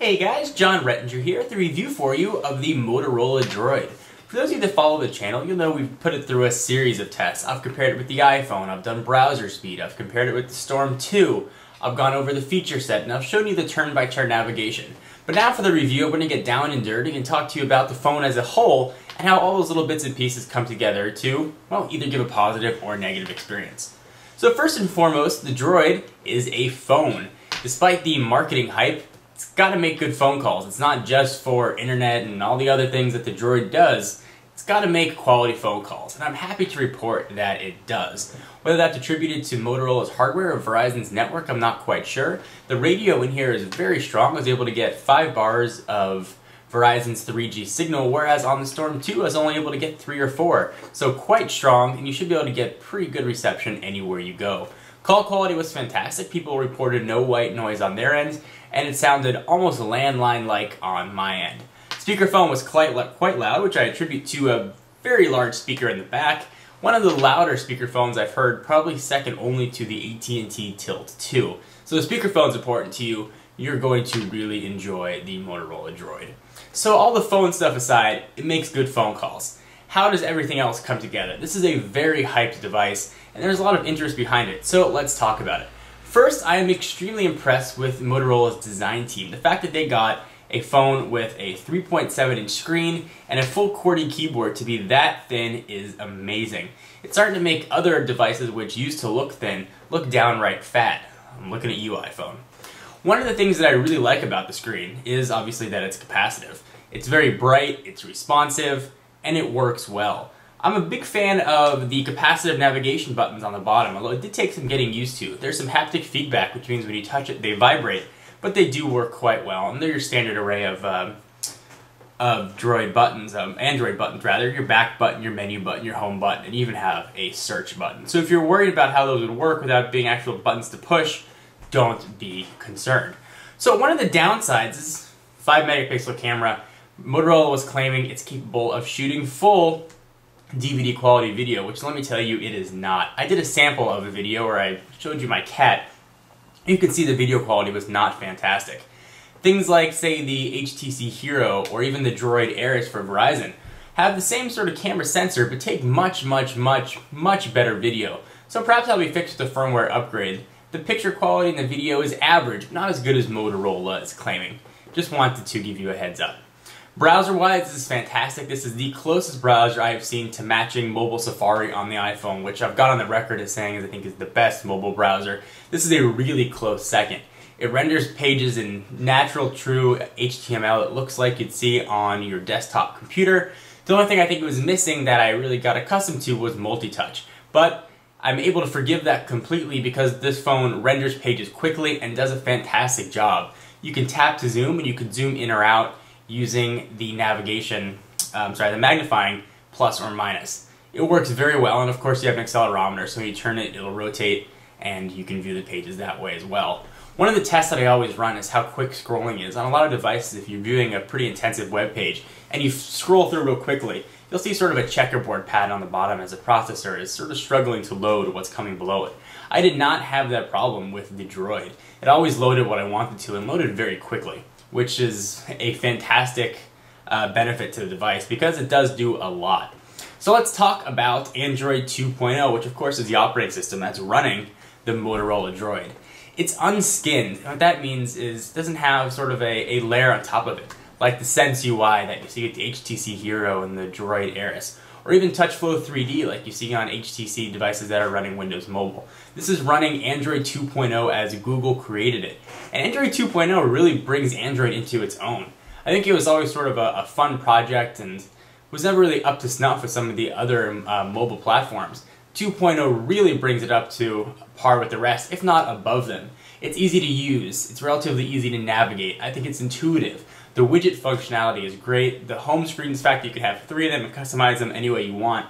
Hey guys, John Rettinger here with a review for you of the Motorola Droid. For those of you that follow the channel, you'll know we've put it through a series of tests. I've compared it with the iPhone, I've done browser speed, I've compared it with the Storm 2, I've gone over the feature set, and I've shown you the turn-by-turn navigation. But now for the review, I'm going to get down and dirty and talk to you about the phone as a whole and how all those little bits and pieces come together to, well, either give a positive or negative experience. So first and foremost, the Droid is a phone. Despite the marketing hype, it's got to make good phone calls. It's not just for internet and all the other things that the Droid does. It's got to make quality phone calls, and I'm happy to report that it does. Whether that's attributed to Motorola's hardware or Verizon's network, I'm not quite sure. The radio in here is very strong. I was able to get 5 bars of Verizon's 3G signal, whereas on the Storm 2 I was only able to get 3 or 4. So quite strong, and you should be able to get pretty good reception anywhere you go. Call quality was fantastic. People reported no white noise on their end, and it sounded almost landline-like on my end. Speakerphone was quite loud, which I attribute to a very large speaker in the back. One of the louder speakerphones I've heard, probably second only to the AT&T Tilt 2. So the speakerphone's important to you. You're going to really enjoy the Motorola Droid. So all the phone stuff aside, it makes good phone calls. How does everything else come together? This is a very hyped device, and there's a lot of interest behind it, so let's talk about it. First, I am extremely impressed with Motorola's design team. The fact that they got a phone with a 3.7-inch screen and a full QWERTY keyboard to be that thin is amazing. It's starting to make other devices which used to look thin look downright fat. I'm looking at you, iPhone. One of the things that I really like about the screen is obviously that it's capacitive. It's very bright, it's responsive, and it works well. I'm a big fan of the capacitive navigation buttons on the bottom, although it did take some getting used to. There's some haptic feedback, which means when you touch it, they vibrate, but they do work quite well, and they're your standard array of Droid buttons, Android buttons rather, your back button, your menu button, your home button, and you even have a search button. So if you're worried about how those would work without being actual buttons to push, don't be concerned. So one of the downsides is 5-megapixel camera. Motorola was claiming it's capable of shooting full DVD quality video, which let me tell you, it is not. I did a sample of a video where I showed you my cat. You can see the video quality was not fantastic. Things like, say, the HTC Hero or even the Droid Ares for Verizon have the same sort of camera sensor, but take much better video. So perhaps that'll be fixed with a firmware upgrade. The picture quality in the video is average, not as good as Motorola is claiming. Just wanted to give you a heads up. Browser-wise, this is fantastic. This is the closest browser I have seen to matching mobile Safari on the iPhone, which I've got on the record as saying I think is the best mobile browser. This is a really close second. It renders pages in natural, true HTML. It looks like you'd see on your desktop computer. The only thing I think it was missing that I really got accustomed to was multi-touch. But I'm able to forgive that completely because this phone renders pages quickly and does a fantastic job. You can tap to zoom, and you can zoom in or out using the navigation, the magnifying plus or minus. It works very well, and of course you have an accelerometer, so when you turn it, it'll rotate, and you can view the pages that way as well. One of the tests that I always run is how quick scrolling is. On a lot of devices, if you're viewing a pretty intensive web page, and you scroll through real quickly, you'll see sort of a checkerboard pattern on the bottom as the processor is sort of struggling to load what's coming below it. I did not have that problem with the Droid. It always loaded what I wanted to, and loaded very quickly, which is a fantastic benefit to the device because it does do a lot. So let's talk about Android 2.0, which of course is the operating system that's running the Motorola Droid. It's unskinned. What that means is it doesn't have sort of a layer on top of it, like the Sense UI that you see with the HTC Hero and the Droid Ares, or even TouchFlow 3D like you see on HTC devices that are running Windows Mobile. This is running Android 2.0 as Google created it. And Android 2.0 really brings Android into its own. I think it was always sort of a fun project and was never really up to snuff with some of the other mobile platforms. 2.0 really brings it up to par with the rest, if not above them. It's easy to use, it's relatively easy to navigate, I think it's intuitive. The widget functionality is great. The home screens, in fact, you can have 3 of them and customize them any way you want,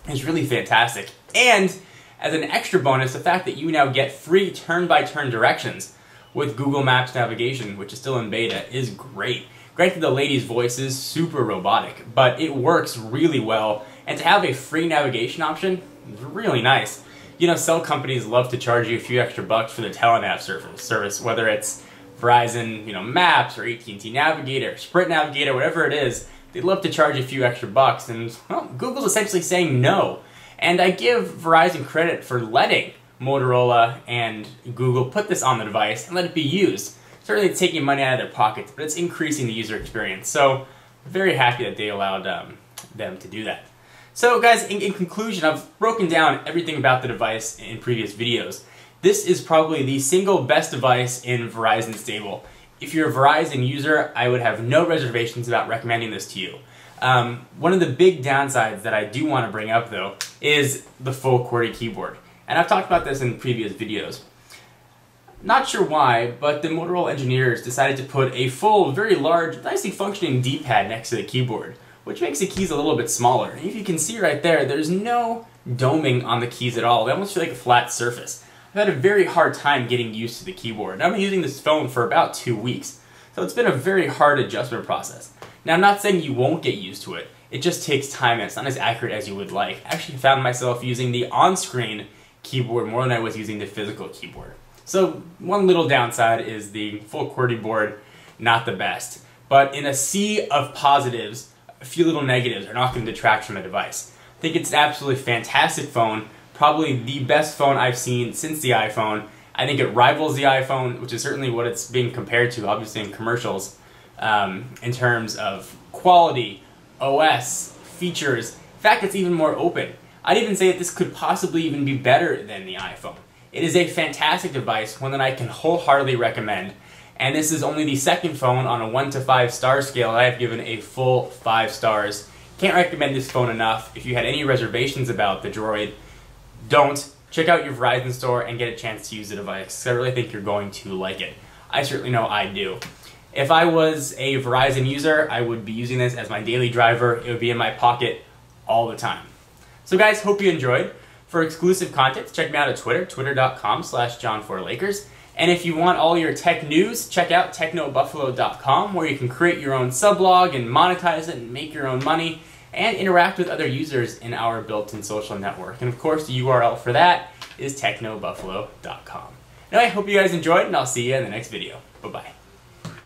is really fantastic. And as an extra bonus, the fact that you now get free turn-by-turn directions with Google Maps navigation, which is still in beta, is great. Granted, the lady's voice is super robotic, but it works really well, and to have a free navigation option is really nice. You know, cell companies love to charge you a few extra bucks for the telenav service, whether it's Verizon, Maps or AT&T Navigator, Sprint Navigator, whatever it is, they'd love to charge a few extra bucks, and well, Google's essentially saying no. And I give Verizon credit for letting Motorola and Google put this on the device and let it be used. Certainly it's taking money out of their pockets, but it's increasing the user experience. So I'm very happy that they allowed them to do that. So guys, in conclusion, I've broken down everything about the device in previous videos. This is probably the single best device in Verizon stable. If you're a Verizon user, I would have no reservations about recommending this to you. One of the big downsides that I do want to bring up though is the full QWERTY keyboard. And I've talked about this in previous videos. Not sure why, but the Motorola engineers decided to put a full, very large, nicely functioning D-pad next to the keyboard, which makes the keys a little bit smaller. And if you can see right there, there's no doming on the keys at all. They almost feel like a flat surface. I've had a very hard time getting used to the keyboard. And I've been using this phone for about 2 weeks, so it's been a very hard adjustment process. Now, I'm not saying you won't get used to it. It just takes time and it's not as accurate as you would like. I actually found myself using the on-screen keyboard more than I was using the physical keyboard. So one little downside is the full QWERTY board, not the best. But in a sea of positives, a few little negatives are not going to detract from the device. I think it's an absolutely fantastic phone, probably the best phone I've seen since the iPhone. I think it rivals the iPhone, which is certainly what it's being compared to, obviously in commercials, in terms of quality, OS, features. In fact, it's even more open. I'd even say that this could possibly even be better than the iPhone. It is a fantastic device, one that I can wholeheartedly recommend. And this is only the second phone on a 1 to 5 star scale. I have given a full 5 stars. Can't recommend this phone enough. If you had any reservations about the Droid, don't. Check out your Verizon store and get a chance to use the device. I really think you're going to like it. I certainly know I do. If I was a Verizon user, I would be using this as my daily driver. It would be in my pocket all the time. So guys, hope you enjoyed. For exclusive content, check me out at Twitter, twitter.com/John4Lakers. And if you want all your tech news, check out TechnoBuffalo.com, where you can create your own sublog and monetize it and make your own money and interact with other users in our built-in social network. And of course, the URL for that is TechnoBuffalo.com. Anyway, I hope you guys enjoyed, and I'll see you in the next video. Bye-bye.